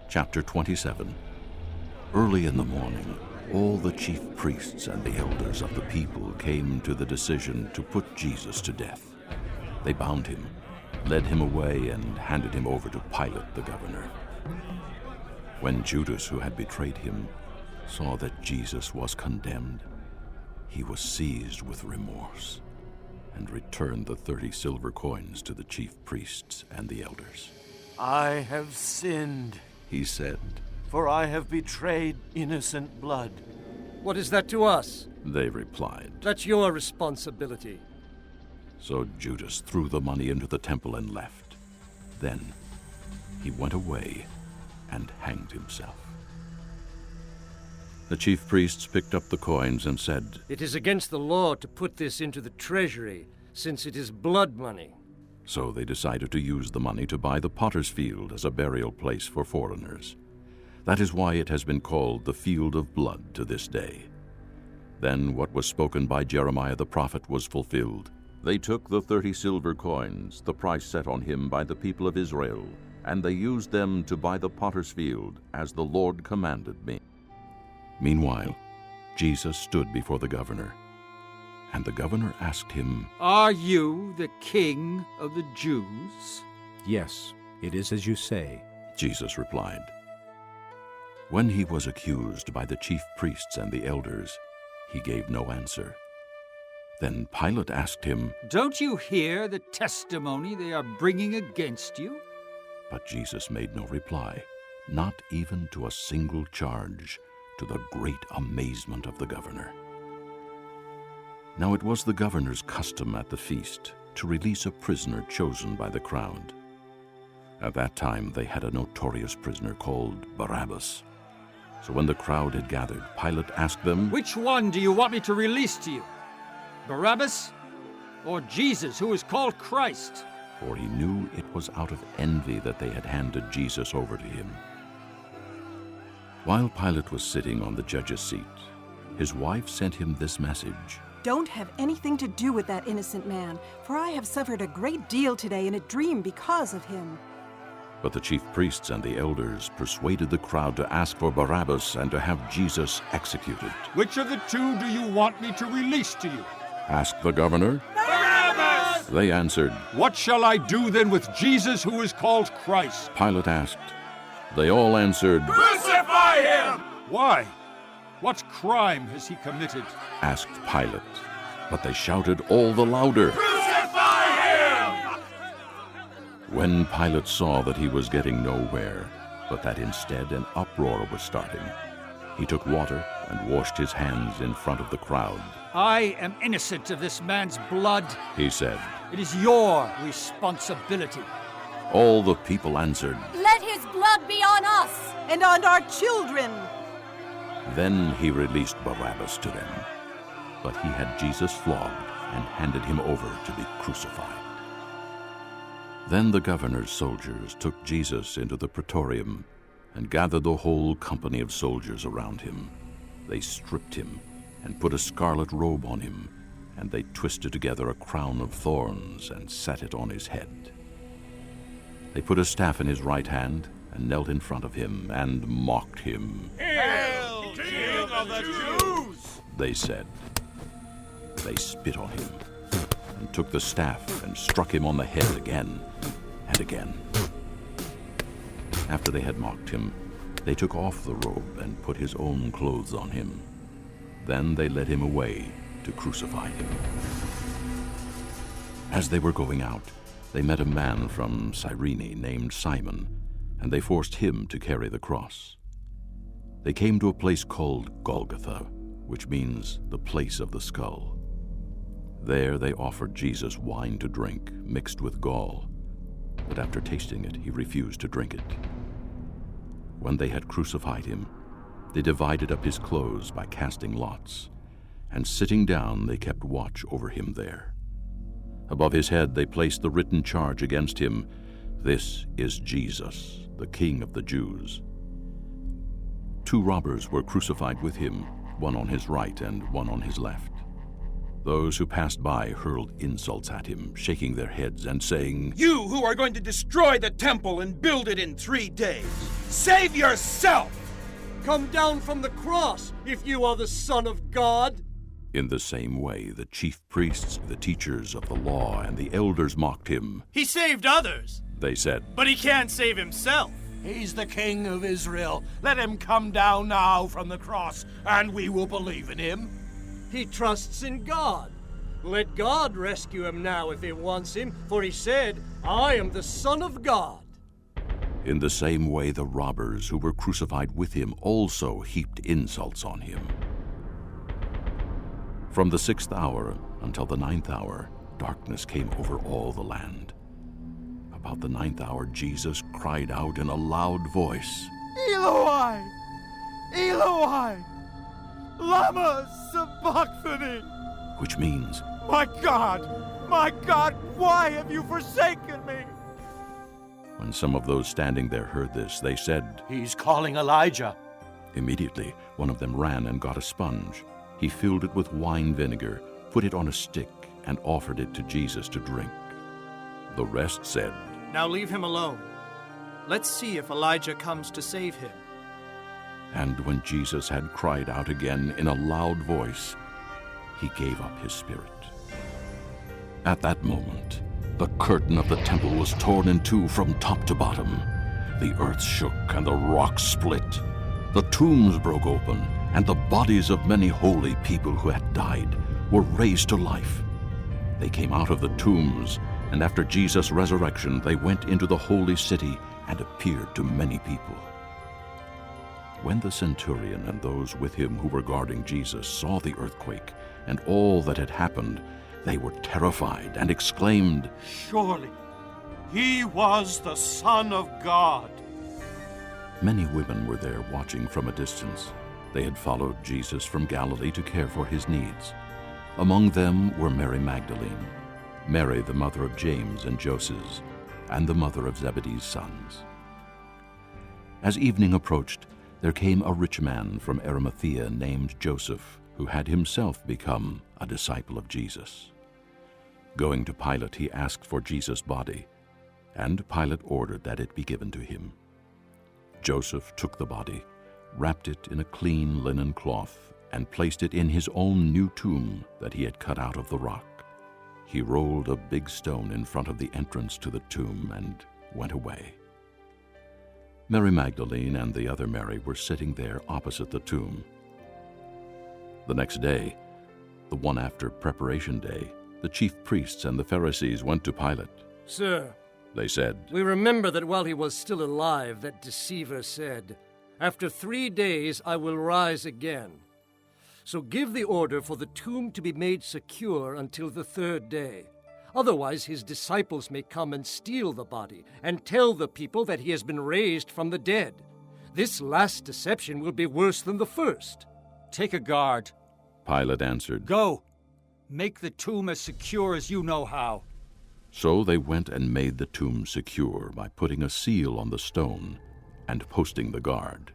Chapter 27. Early in the morning, all the chief priests and the elders of the people came to the decision to put Jesus to death. They bound him, led him away, and handed him over to Pilate the governor. When Judas, who had betrayed him, saw that Jesus was condemned, he was seized with remorse and returned the 30 silver coins to the chief priests and the elders. "I have sinned," he said, "for I have betrayed innocent blood." "What is that to us?" they replied. "That's your responsibility." So Judas threw the money into the temple and left. Then he went away and hanged himself. The chief priests picked up the coins and said, "It is against the law to put this into the treasury, since it is blood money." So they decided to use the money to buy the potter's field as a burial place for foreigners. That is why it has been called the Field of Blood to this day. Then what was spoken by Jeremiah the prophet was fulfilled. They took the 30 silver coins, the price set on him by the people of Israel, and they used them to buy the potter's field, as the Lord commanded me. Meanwhile, Jesus stood before the governor, and the governor asked him, "Are you the king of the Jews?" "Yes, it is as you say." Jesus replied. When he was accused by the chief priests and the elders, he gave no answer. Then Pilate asked him, "Don't you hear the testimony they are bringing against you?" But Jesus made no reply, not even to a single charge, to the great amazement of the governor. Now it was the governor's custom at the feast to release a prisoner chosen by the crowd. At that time they had a notorious prisoner called Barabbas. So when the crowd had gathered, Pilate asked them, "Which one do you want me to release to you? Barabbas or Jesus, who is called Christ?" For he knew it was out of envy that they had handed Jesus over to him. While Pilate was sitting on the judge's seat, his wife sent him this message: "Don't have anything to do with that innocent man, for I have suffered a great deal today in a dream because of him." But the chief priests and the elders persuaded the crowd to ask for Barabbas and to have Jesus executed. "Which of the two do you want me to release to you?" asked the governor. "Barabbas!" They answered. "What shall I do then with Jesus, who is called Christ?" Pilate asked. They all answered, "Crucify him!" "Why? What crime has he committed?" asked Pilate. But they shouted all the louder, "Crucify him!" When Pilate saw that he was getting nowhere, but that instead an uproar was starting, he took water and washed his hands in front of the crowd. "I am innocent of this man's blood," he said. "It is your responsibility." All the people answered. "Let his blood be on us!" "And on our children!" Then he released Barabbas to them. But he had Jesus flogged and handed him over to be crucified. Then the governor's soldiers took Jesus into the praetorium and gathered the whole company of soldiers around him. They stripped him and put a scarlet robe on him, and they twisted together a crown of thorns and set it on his head. They put a staff in his right hand and knelt in front of him and mocked him. "Hail, King of the Jews!" they said. They spit on him and took the staff and struck him on the head again and again. After they had mocked him, they took off the robe and put his own clothes on him. Then they led him away to crucify him. As they were going out, they met a man from Cyrene named Simon, and they forced him to carry the cross. They came to a place called Golgotha, which means the place of the skull. There they offered Jesus wine to drink, mixed with gall, but after tasting it, he refused to drink it. When they had crucified him, they divided up his clothes by casting lots, and sitting down they kept watch over him there. Above his head they placed the written charge against him, "This is Jesus, the King of the Jews." 2 robbers were crucified with him, one on his right and one on his left. Those who passed by hurled insults at him, shaking their heads and saying, "You who are going to destroy the temple and build it in 3 days, Save yourself! Come down from the cross if you are the Son of God. In the same way, the chief priests, the teachers of the law, and the elders mocked him. He saved others, They said, but he can't save himself. He's the King of Israel. Let him come down now from the cross, and we will believe in him. He trusts in God. Let God rescue him now if he wants him, for he said, I am the Son of God. In the same way, the robbers who were crucified with him also heaped insults on him. From the 6th hour until the 9th hour, darkness came over all the land. About the 9th hour, Jesus cried out in a loud voice, Eloi! Eloi! Lama sabachthani! which means, My God, why have you forsaken me? when some of those standing there heard this, they said, He's calling Elijah. Immediately, one of them ran and got a sponge. He filled it with wine vinegar, put it on a stick, and offered it to Jesus to drink. The rest said, Now leave him alone. Let's see if Elijah comes to save him. And when Jesus had cried out again in a loud voice, he gave up his spirit. At that moment, the curtain of the temple was torn in two from top to bottom. The earth shook and the rocks split. The tombs broke open, and the bodies of many holy people who had died were raised to life. They came out of the tombs, and after Jesus' resurrection, they went into the holy city and appeared to many people. When the centurion and those with him who were guarding Jesus saw the earthquake and all that had happened, they were terrified and exclaimed, Surely, he was the Son of God. Many women were there watching from a distance. They had followed Jesus from Galilee to care for his needs. Among them were Mary Magdalene, Mary the mother of James and Joses, and the mother of Zebedee's sons. As evening approached, there came a rich man from Arimathea named Joseph, who had himself become a disciple of Jesus. Going to Pilate, he asked for Jesus' body, and Pilate ordered that it be given to him. Joseph took the body, wrapped it in a clean linen cloth, and placed it in his own new tomb that he had cut out of the rock. He rolled a big stone in front of the entrance to the tomb and went away. Mary Magdalene and the other Mary were sitting there opposite the tomb. The next day, the one after Preparation Day, the chief priests and the Pharisees went to Pilate. Sir, They said, we remember that while he was still alive, that deceiver said, After 3 days I will rise again. So give the order for the tomb to be made secure until the 3rd day. Otherwise his disciples may come and steal the body and tell the people that he has been raised from the dead. This last deception will be worse than the first. Take a guard. Pilate answered, Go. Make the tomb as secure as you know how. So they went and made the tomb secure by putting a seal on the stone and posting the guard.